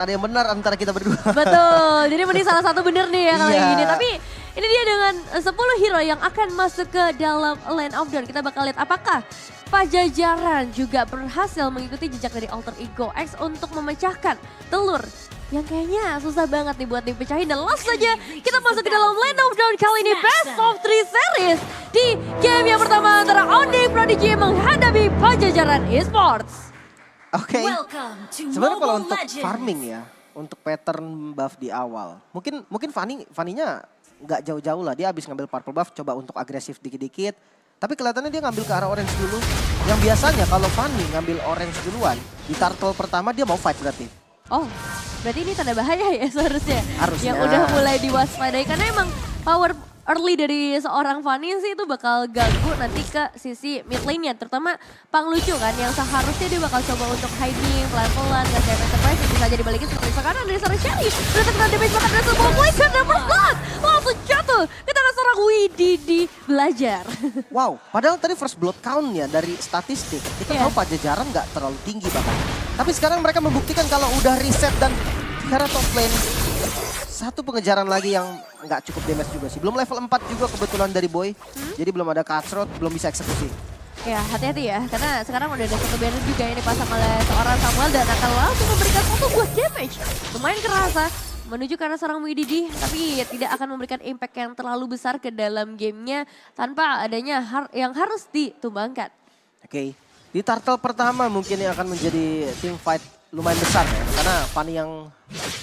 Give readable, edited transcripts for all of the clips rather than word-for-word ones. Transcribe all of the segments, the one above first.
Ada yang benar antara kita berdua. Betul, jadi mending salah satu bener nih ya kali Iya. ini. Tapi ini dia dengan 10 hero yang akan masuk ke dalam Land of Dawn. Kita bakal lihat apakah Pajajaran juga berhasil mengikuti jejak dari Alter Ego X untuk memecahkan telur yang kayaknya susah banget nih buat dipecahin. Dan langsung saja kita masuk ke dalam Land of Dawn kali ini Best of 3 Series. Di game yang pertama antara Onyx Prodigy menghadapi Pajajaran Esports. Oke, sebenarnya kalau untuk farming ya, untuk pattern buff di awal, mungkin Fanny-nya nggak jauh-jauh lah. Dia habis ngambil purple buff, coba untuk agresif dikit-dikit. Tapi kelihatannya dia ngambil ke arah orange dulu. Yang biasanya kalau Fanny ngambil orange duluan, di turtle pertama dia mau fight berarti. Oh, berarti ini tanda bahaya ya seharusnya. Harusnya. Yang udah mulai diwaspadai karena emang power early dari seorang Fanny sih itu bakal ganggu nanti ke sisi mid lane-nya. Terutama Pang Lucu kan yang seharusnya dia bakal coba untuk hiding pelan-pelan. Gak kayak Enterprise yang bisa jadi balikin seperti sekarang dari seorang Shelly. Udah terkena damage bahkan dari sebuah Poison dan first blood. Langsung jatuh ke tangan seorang Wididi belajar. Wow, padahal tadi first blood count-nya dari statistik, kita tahu Pajajaran nggak terlalu tinggi bahkan. Tapi sekarang mereka membuktikan kalau udah reset dan Hera top lane. Satu pengejaran lagi yang nggak cukup damage juga sih. Belum level 4 juga kebetulan dari Boy. Jadi belum ada cutthroat, belum bisa eksekusi. Ya hati-hati ya, karena sekarang udah ada satu banner juga yang dipasang oleh seorang Samuel dan akan langsung memberikan satu buah damage. Lumayan kerasa menuju ke arah seorang Wididi, tapi tidak akan memberikan impact yang terlalu besar ke dalam gamenya tanpa adanya yang harus ditumbangkan. Oke, di turtle pertama mungkin yang akan menjadi team fight lumayan besar ya. Karena Fanny yang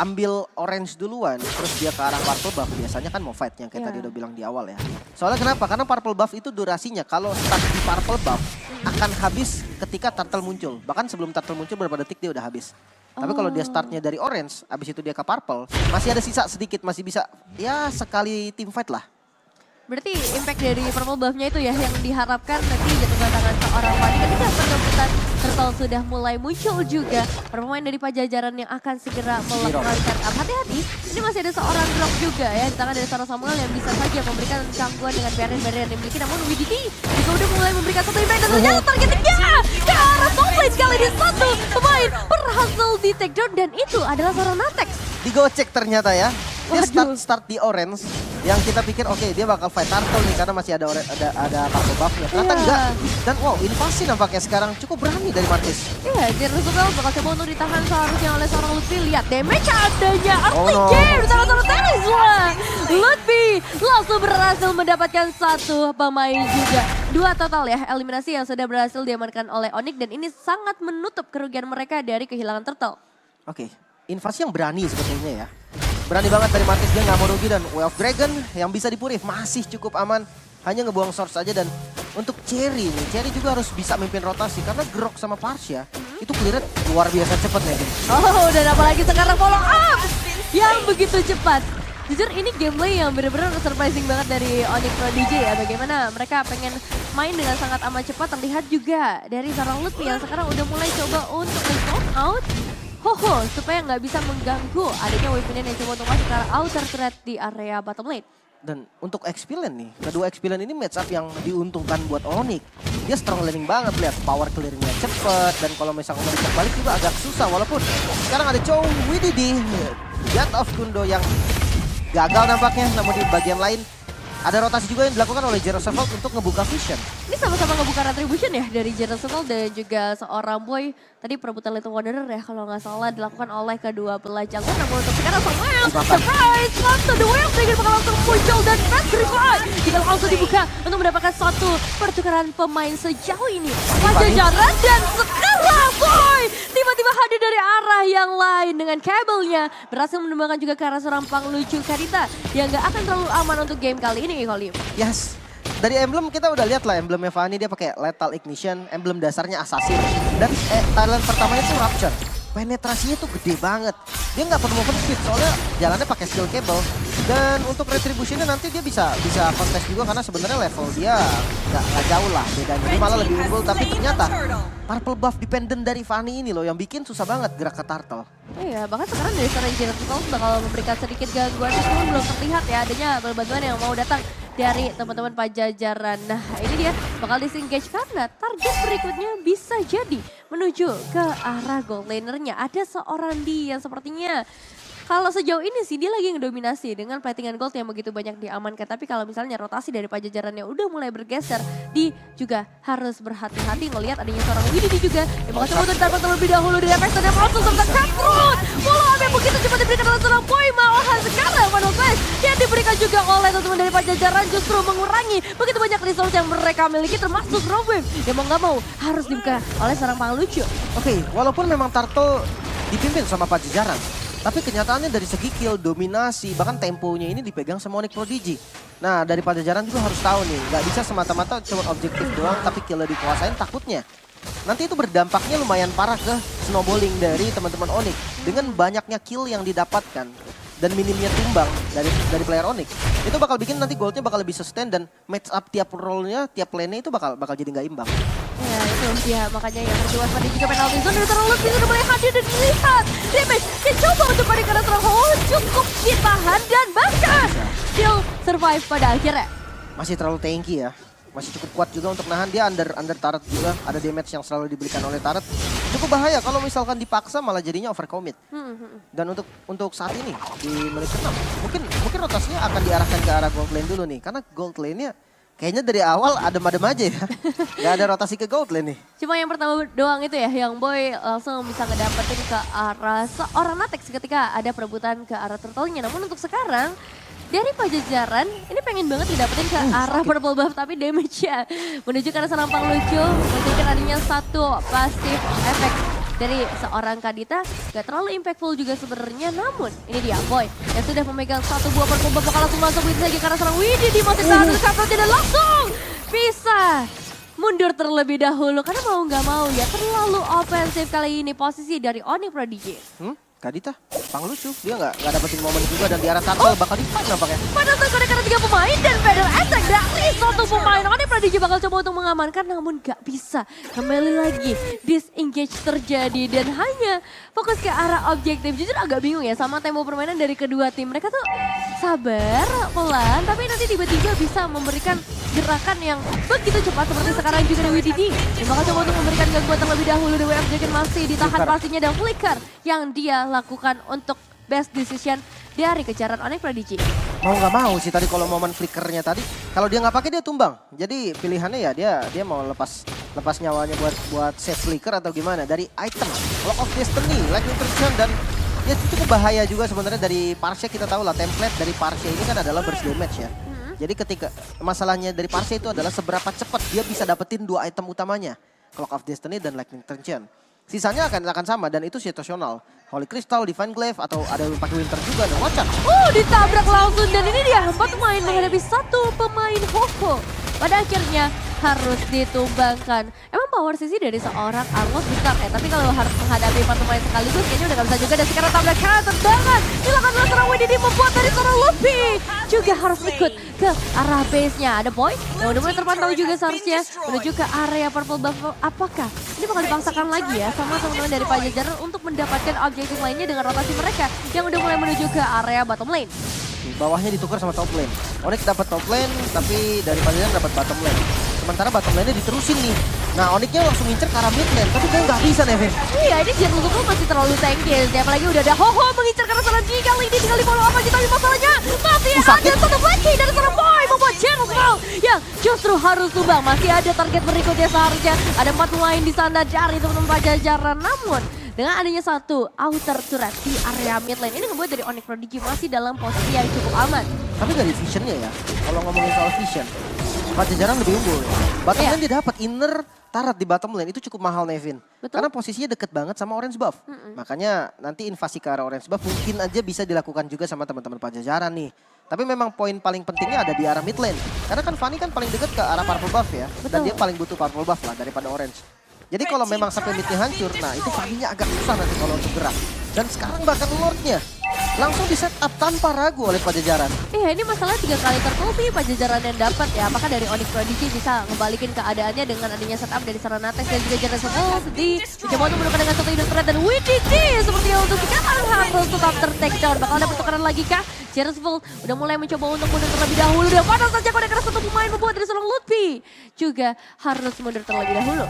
ambil orange duluan, terus dia ke arah purple buff. Biasanya kan mau fight yang kayak tadi udah bilang di awal ya. Soalnya kenapa? Karena purple buff itu durasinya kalau start di purple buff akan habis ketika turtle muncul. Bahkan sebelum turtle muncul beberapa detik dia udah habis. Tapi kalau dia startnya dari orange, habis itu dia ke purple, masih ada sisa sedikit, masih bisa ya sekali team fight lah. Berarti impact dari purple buff-nya itu ya yang diharapkan nanti jatuh ke tangan seorang Fanny ketika perebutan turtle sudah mulai muncul juga. Para pemain dari Pajajaran yang akan segera melakukan setup. Hati-hati, ini masih ada seorang drop juga ya di tangan dari seorang Samuel yang bisa saja memberikan gangguan dengan barrier-barrier yang dimiliki. Namun Wididi juga udah mulai memberikan satu impact dan ternyata targetnya ke arah top lane kali ini. Satu pemain berhasil di take down dan itu adalah seorang Natex. Digocek ternyata ya. Dia Waduh. start di orange yang kita pikir oke, dia bakal fight turtle nih karena masih ada purple buff-nya. Ternyata enggak. Dan wow, invasi nampaknya sekarang cukup berani dari Martis. Iya, Jerusalem bakal coba untuk ditahan seharusnya oleh seorang Lutfi. Lihat damage adanya early no. game sama seorang Teliswa. Lutfi langsung berhasil mendapatkan satu pemain juga. 2 total ya eliminasi yang sudah berhasil diamankan oleh Onyx dan ini sangat menutup kerugian mereka dari kehilangan turtle. Oke, invasi yang berani sebetulnya ya. Berani banget dari Martis, dia nggak mau rugi dan Way of Dragon yang bisa dipurif masih cukup aman. Hanya ngebuang source aja dan untuk Cherry nih, Cherry juga harus bisa mimpin rotasi karena Grok sama Parsha itu clear luar biasa cepet nih. Oh, dan apalagi sekarang follow up yang begitu cepat. Jujur ini gameplay yang benar-benar surprising banget dari Onyx Prodigy ya. Bagaimana mereka pengen main dengan sangat amat cepat. Terlihat juga dari seorang Lutfi yang sekarang udah mulai coba untuk nge-zone out. Supaya nggak bisa mengganggu adanya wave yang coba untuk masuk ke arah outer threat di area bottom lane. Dan untuk XP lane nih, kedua XP lane ini match up yang diuntungkan buat Onyx. Dia strong laning banget, lihat power clearingnya cepet. Dan kalau misalnya mau dicek balik juga agak susah. Walaupun sekarang ada Chow Wididi, Gat of Kundo yang gagal nampaknya. Namun di bagian lain ada rotasi juga yang dilakukan oleh Jerusalem untuk ngebuka vision. Ini sama-sama ngebuka retribution ya dari Jerusalem dan juga seorang Boy. Tadi perebutan Little Wanderer ya kalau nggak salah dilakukan oleh kedua belah jalur. Namun untuk sekarang Samuel, surprise! Langsung the Way of Dragon bakal langsung muncul dan Petrified. Kita langsung dibuka untuk mendapatkan satu pertukaran pemain sejauh ini. Pajajaran dan sekarang Boy tiba-tiba hadir dari arah yang lain dengan kabelnya. Berhasil menumbangkan juga ke arah seorang Pang Lucu Karita yang nggak akan terlalu aman untuk game kali ini Kolim. Yes. Dari emblem kita udah lihat lah emblemnya Fanny, dia pakai Lethal Ignition, emblem dasarnya Assassin. Dan talent pertamanya itu Rupture. Penetrasinya tuh gede banget. Dia nggak perlu movement speed soalnya jalannya pakai skill cable. Dan untuk retributionnya nanti dia bisa contest juga karena sebenarnya level dia nggak jauh lah bedanya. Dia malah lebih unggul tapi ternyata purple buff dependent dari Fanny ini loh yang bikin susah banget gerak ke turtle. Iya, bahkan sekarang dari seorang Jerusalem bakal memberikan sedikit gangguan. Namun belum terlihat ya adanya bantuan yang mau datang dari teman-teman Pajajaran. Nah ini dia bakal disengage karena target berikutnya bisa jadi menuju ke arah gold lanernya. Ada seorang dia yang sepertinya kalau sejauh ini sih dia lagi ngedominasi dengan platingan gold yang begitu banyak diamankan. Tapi kalau misalnya rotasi dari Pajajarannya udah mulai bergeser, di juga harus berhati-hati ngelihat adanya seorang Wididi juga. Yang bakal coba untuk ditambah terlebih dahulu dari FX dan langsung serta Katrun. Follow up yang begitu cepat diberikan oleh seorang Boy, malahan sekarang Final Flash yang diberikan juga oleh teman-teman dari Pajajaran justru mengurangi begitu banyak resource yang mereka miliki termasuk Robin. Yang mau gak mau harus dibuka oleh seorang Panglucu. Oke, walaupun memang Turtle dipimpin sama Pajajaran, tapi kenyataannya dari segi kill, dominasi, bahkan temponya ini dipegang sama Onyx Prodigy. Nah dari Pajajaran juga harus tahu nih, nggak bisa semata-mata cuma objektif doang tapi killnya dikuasain, takutnya nanti itu berdampaknya lumayan parah ke snowballing dari teman-teman Onyx. Dengan banyaknya kill yang didapatkan dan minimnya tumbang dari player Onyx, itu bakal bikin nanti goldnya bakal lebih sustain dan match up tiap role-nya, tiap lane-nya itu bakal jadi nggak imbang. Ya itu dia makanya yang harus diwaspadai juga penalti zone dari seorang Lutfi sudah mulai hadir dan dilihat damage dicoba untuk panik karena seorang Holo cukup ditahan dan bahkan still survive pada akhirnya. Masih terlalu tanky ya, masih cukup kuat juga untuk nahan. Dia under turret juga, ada damage yang selalu diberikan oleh turret. Cukup bahaya kalau misalkan dipaksa malah jadinya overcommit. Dan untuk saat ini di menit ke-6 mungkin rotasinya akan diarahkan ke arah gold lane dulu nih, karena gold lane-nya kayaknya dari awal adem-adem aja ya. Gak ada rotasi ke gold lane nih. Cuma yang pertama doang itu ya yang Boy langsung bisa ngedapetin ke arah seorang Natex ketika ada perebutan ke arah turtle-nya. Namun untuk sekarang dari Pajajaran ini pengen banget didapetin ke arah purple buff tapi damage-nya menuju ke arah seorang Panglucu. Menunjukkan adanya satu pasif efek dari seorang Kadita. Gak terlalu impactful juga sebenarnya, namun ini dia Boy yang sudah memegang satu buah purple buff bakal langsung masuk saja karena seorang Wididi masih tahan dari Kaprotnya dan langsung bisa mundur terlebih dahulu karena mau nggak mau ya terlalu ofensif kali ini posisi dari Onyx Prodigy. Kadita, Panglucu, dia nggak dapetin momen juga dan di arah Turtle bakal di-fight nampaknya. Padahal terkode karena 3 pemain dan Feather Attack dari satu pemain. Onyx Prodigy bakal coba untuk mengamankan namun gak bisa. Kembali lagi disengage terjadi dan hanya fokus ke arah objektif. Jujur agak bingung ya sama tempo permainan dari kedua tim. Mereka tuh sabar, pelan, tapi nanti tiba-tiba bisa memberikan gerakan yang begitu cepat seperti sekarang juga dari Wididi. Dan bakal coba untuk memberikan gangguan terlebih dahulu. The WF Dragon masih ditahan pastinya dan flicker yang dia lakukan untuk best decision dari kejaran Onyx Prodigy. Mau nggak mau sih tadi kalau momen flickernya tadi, kalau dia nggak pakai dia tumbang. Jadi pilihannya ya dia mau lepas nyawanya buat save flicker atau gimana dari item Lock of Destiny, Lightning Perception dan ya cukup bahaya juga sebenarnya dari Parsia. Kita tahu lah template dari Parsia ini kan adalah burst damage ya. Jadi ketika masalahnya dari Parsia itu adalah seberapa cepat dia bisa dapetin 2 item utamanya, Clock of Destiny dan Lightning Perception. Sisanya akan sama dan itu situasional. Holy Crystal, Divine Glaive atau ada yang pakai Winter juga dan Watcher. Ditabrak langsung dan ini dia 4 pemain menghadapi 1 pemain Hoko. Pada akhirnya harus ditumbangkan. Emang power sisi dari seorang Armos besar ya, tapi kalau harus menghadapi 4 pemain sekaligus kayaknya udah gak bisa juga. Dan sekarang tabrak kanan tendangan dilakukan oleh seorang Wididi membuat dari seorang Luffy juga harus ikut ke arah base-nya. Ada Boy yang udah mulai terpantau juga seharusnya menuju ke area purple buff. Apakah ini bakal dipaksakan lagi ya sama teman-teman dari Pajajaran untuk mendapatkan objektif lainnya dengan rotasi mereka yang udah mulai menuju ke area bottom lane. Bawahnya ditukar sama top lane. Onyx dapat top lane tapi dari Pajajaran dapat bottom lane. Sementara bottom lane-nya diterusin nih. Nah Onyx-nya langsung ngincer ke arah mid lane tapi kayak nggak bisa Nevin. Iya ini Jerry Lugu masih terlalu tanky. Apalagi udah ada Ho-Ho mengincar karena seorang G kali ini tinggal di follow up aja. Tapi masalahnya masih ada satu lagi dari seorang Boy membuat General yang justru harus tumbang. Masih ada target berikutnya seharusnya. Ada 4 pemain di sana dari teman-teman Pajajaran. Namun dengan adanya satu outer turret di area mid lane ini membuat dari Onyx Prodigy masih dalam posisi yang cukup aman. Tapi dari visionnya ya, kalau ngomongin soal vision, Pajajaran lebih unggul. Bottom lane dia dapat inner turret di bottom lane itu cukup mahal Nevin. Betul. Karena posisinya deket banget sama orange buff. Makanya nanti invasi ke arah orange buff mungkin aja bisa dilakukan juga sama teman-teman Pajajaran nih. Tapi memang poin paling pentingnya ada di arah mid lane. Karena kan Fanny kan paling deket ke arah purple buff ya. Betul. Dan dia paling butuh purple buff lah daripada orange. Jadi kalau memang sampai midnya hancur, nah itu Fanny-nya agak susah nanti kalau untuk gerak. Dan sekarang bahkan Lord-nya langsung di set up tanpa ragu oleh Pajajaran. Iya, ini masalah 3 kali turtle sih Pajajaran yang dapat ya. Apakah dari Onyx Prodigy bisa ngebalikin keadaannya dengan adanya setup dari Saranatex dan juga Generation di mencoba untuk menukar dengan satu unit berat dan WDD sepertinya untuk sekarang harus tetap ter-take down. Bakal ada pertukaran lagi kah? Jerezful udah mulai mencoba untuk mundur terlebih dahulu. Dan pada saja kode keras satu pemain membuat dari seorang Lutfi juga harus mundur terlebih dahulu.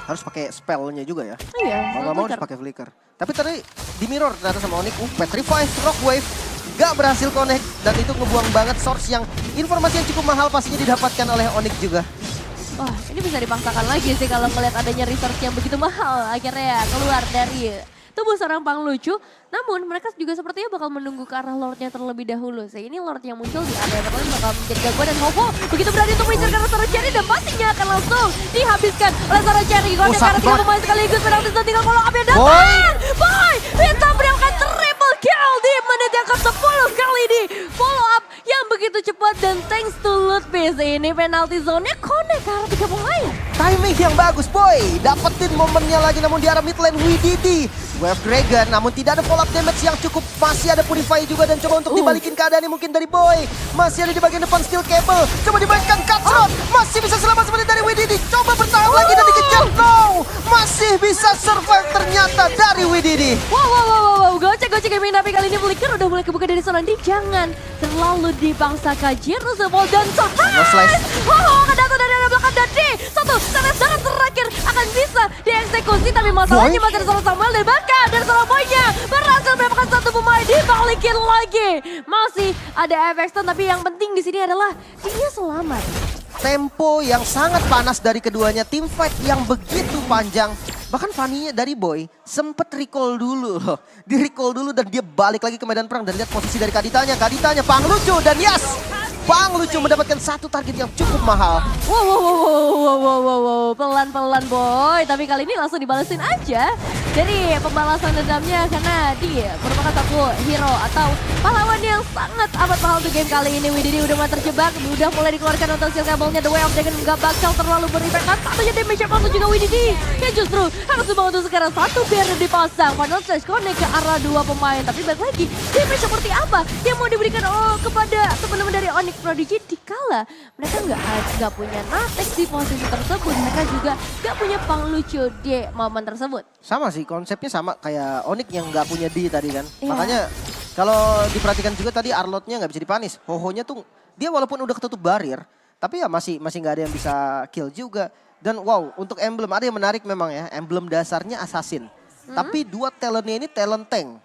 Harus pakai spellnya juga ya. Iya, Mau harus pakai flicker. Tapi tadi di mirror ternyata sama Onyx, Petrify, Rockwave gak berhasil connect dan itu ngebuang banget source yang informasi yang cukup mahal pastinya didapatkan oleh Onyx juga. Wah, ini bisa dipaksakan lagi sih kalau melihat adanya resource yang begitu mahal akhirnya keluar dari tubuh seorang Panglucu. Namun mereka juga sepertinya bakal menunggu ke arah Lordnya terlebih dahulu. Sehingga ini Lord yang muncul di area berlain bakal menjadi gangguan dan Hovo begitu berani untuk mengincar karena seorang Cherry dan pastinya akan langsung dihabiskan oleh seorang Cherry. Kontek karena 3 pemain sekaligus penalti dan tinggal follow up yang datang. Boy, bisa berikan triple kill di menit yang ke-10 kali ini. Follow up yang begitu cepat dan thanks to Lutfi. Ini penalti zone-nya connect ke arah 3 pemain. Timing yang bagus boy, dapetin momennya lagi namun di arah mid lane WDD. Wave Dragon namun tidak ada follow up damage yang cukup. Masih ada Purify juga dan coba untuk dibalikin keadaan ini mungkin dari Boy. Masih ada di bagian depan Steel Cable. Coba dimainkan Cutthroat. Masih bisa selamat seperti dari WDD. Coba bertahan lagi dan dikejar. No! Masih bisa survive ternyata dari WDD. Wow. Gocek gaming tapi kali ini Flicker udah mulai kebuka dari Solandi. Jangan terlalu dibangsakan Jeruzalem dan Sahas. Akan datang dari arah belakang dan satu sangat terakhir akan bisa dieksekusi. Tapi masalahnya masih ada seorang Samuel dan bahkan dari seorang Boynya berhasil mendapatkan satu pemain dibalikin lagi. Masih ada FX tapi yang penting di sini adalah dia selamat. Tempo yang sangat panas dari keduanya, tim fight yang begitu panjang. Bahkan Fanny-nya dari Boy sempet recall dulu loh. Di-recall dulu dan dia balik lagi ke medan perang dan lihat posisi dari Kaditanya. Kaditanya Panglucu dan yes! Panglucu mendapatkan satu target yang cukup mahal. Wow. Pelan-pelan Boy. Tapi kali ini langsung dibalesin aja dari pembalasan dendamnya karena dia merupakan satu hero atau pahlawan yang sangat amat mahal untuk game kali ini. WDD udah mulai terjebak, udah mulai dikeluarkan untuk skill kabelnya. The Way of Dragon nggak bakal terlalu berefek. Satunya damage yang masuk juga WDD. Ya justru harus membangun untuk sekarang satu barrier dipasang. Final Slash connect ke arah 2 pemain. Tapi balik lagi, damage seperti apa yang mau diberikan kepada teman-teman dari Onyx Prodigy dikala mereka nggak punya Natex di posisi tersebut. Mereka juga nggak punya Panglucu di momen tersebut. Sama sih, konsepnya sama kayak Onyx yang nggak punya D tadi kan. Iya. Makanya kalau diperhatikan juga tadi Arlotnya nggak bisa dipanis. Hohonya tuh dia walaupun udah ketutup barrier, tapi ya masih nggak ada yang bisa kill juga. Dan wow, untuk emblem ada yang menarik memang ya. Emblem dasarnya Assassin. Tapi 2 talentnya ini talent tank.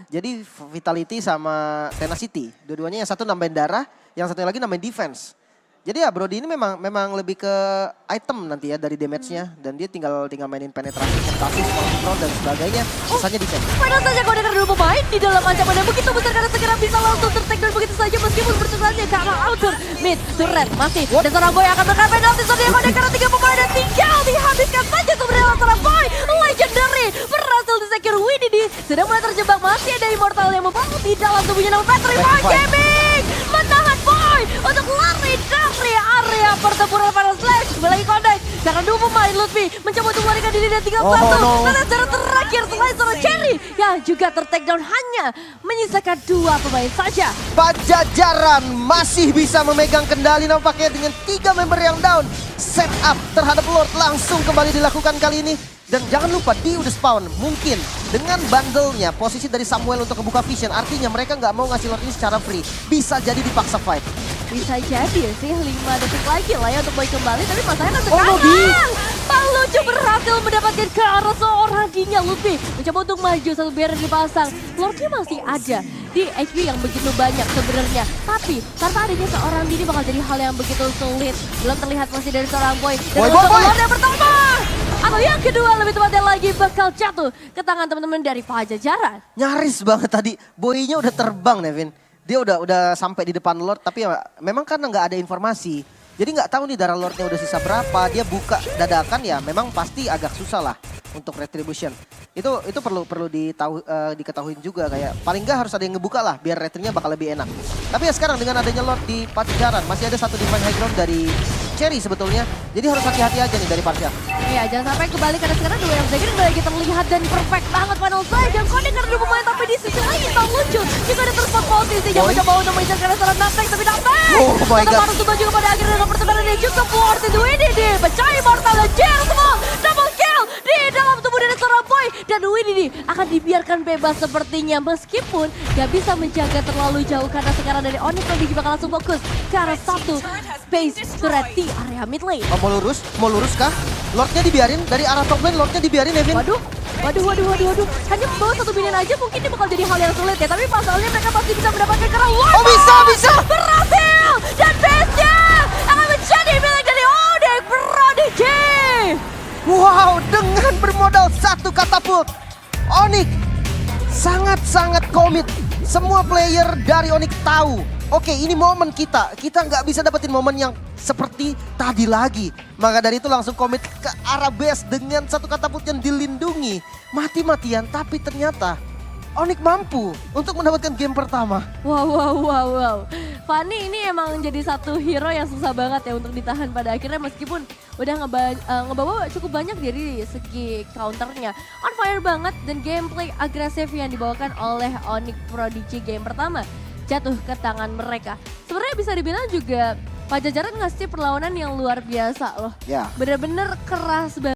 Jadi Vitality sama Tenacity. Dua-duanya yang satu nambahin darah, yang satunya lagi nambahin defense. Jadi ya Brody ini memang lebih ke item nanti ya dari damage-nya. Dan dia tinggal mainin penetrasi, stasis, control dan sebagainya. Sisanya di tank. Padahal saja kau dengar dulu pemain di dalam ancaman yang begitu besar karena segera bisa langsung ter-take dan begitu saja meskipun bertusannya ke arah outer mid to red masih. Dan seorang Boy akan terkena penalti soalnya kau dengar 3 pemain dan tinggal dihabiskan saja sebenarnya seorang Boy. Legendary berhasil di-secure WDD. Sudah mulai terjebak masih ada Immortal yang membangun di dalam tubuhnya namun Petrify Gaming menahan Boy untuk lari dari area pertempuran pada Slash. Kembali kontak karena 2 pemain Lutfi mencoba untuk melarikan diri dan tinggal satu. Dan cara terakhir selain seorang Cherry yang juga ter-take down hanya menyisakan 2 pemain saja. Pajajaran masih bisa memegang kendali nampaknya dengan 3 member yang down. Setup terhadap Lord langsung kembali dilakukan kali ini. Dan jangan lupa dia udah spawn. Mungkin dengan bundle-nya posisi dari Samuel untuk membuka vision. Artinya mereka nggak mau ngasih Lord ini secara free. Bisa jadi dipaksa fight. Bisa jadi sih 5 detik lagi lah ya untuk Boy kembali. Tapi masalahnya kan sekarang Panglucu berhasil mendapatkan ke arah seorang Dinya. Lutfi mencoba untuk maju, satu barrier dipasang. Lordnya masih ada di HP yang begitu banyak sebenarnya. Tapi tanpa adanya seorang Dini bakal jadi hal yang begitu sulit. Belum terlihat masih dari seorang Boy. Dan untuk Lord yang pertama atau yang kedua lebih tepatnya lagi bakal jatuh ke tangan teman-teman dari Pajajaran. Nyaris banget tadi. Boy-nya udah terbang Nevin. Dia udah sampai di depan Lord tapi ya memang karena nggak ada informasi. Jadi nggak tahu nih darah Lordnya udah sisa berapa. Dia buka dadakan ya memang pasti agak susah lah untuk retribution. Itu perlu diketahui juga kayak paling nggak harus ada yang ngebuka lah biar retrinya bakal lebih enak. Tapi ya sekarang dengan adanya Lord di Pajajaran masih ada satu divine high ground dari Cherry sebetulnya. Jadi harus hati-hati aja nih dari Parsha. Iya, jangan sampai kembali karena sekarang dua yang Dragon lagi terlihat dan perfect banget final side. Dan kode karena 2 pemain tapi di sisi lain Panglucu juga Sisi yang mencoba untuk mengejar serangan Naptek, tapi Naptek! Oh my God. Harus tutup juga pada akhirnya dengan pertukaran yang cukup worth it. Winnie di pecah Immortal dan Jeremy double kill di dalam tubuh dari seorang boy. Dan Winnie akan dibiarkan bebas sepertinya meskipun gak bisa menjaga terlalu jauh karena sekarang dari Onyx lebih bakal langsung fokus ke arah satu base turret di area mid lane. Oh, mau lurus kah? Lordnya dibiarin dari arah top lane, Lordnya dibiarin Evin. Waduh. Hanya membawa satu minion aja mungkin ini bakal jadi hal yang sulit ya. Tapi pasalnya mereka pasti bisa mendapatkan karena Oh bisa. berhasil. Dan base-nya akan menjadi milik dari Onyx Prodigy. Wow, dengan bermodal satu katapult, Onyx sangat-sangat komit. Semua player dari Onyx tahu, oke ini momen kita nggak bisa dapetin momen yang seperti tadi lagi. Maka dari itu langsung komit ke arah base dengan satu katapult yang dilindungi. Mati-matian, tapi ternyata Onyx mampu untuk mendapatkan game pertama. Wow. Fanny ini emang jadi satu hero yang susah banget ya untuk ditahan pada akhirnya meskipun udah ngebawa cukup banyak dari segi counternya. On fire banget dan gameplay agresif yang dibawakan oleh Onyx Prodigy game pertama jatuh ke tangan mereka. Sebenarnya bisa dibilang juga Pajajaran ngasih perlawanan yang luar biasa loh. Ya. Bener-bener keras banget.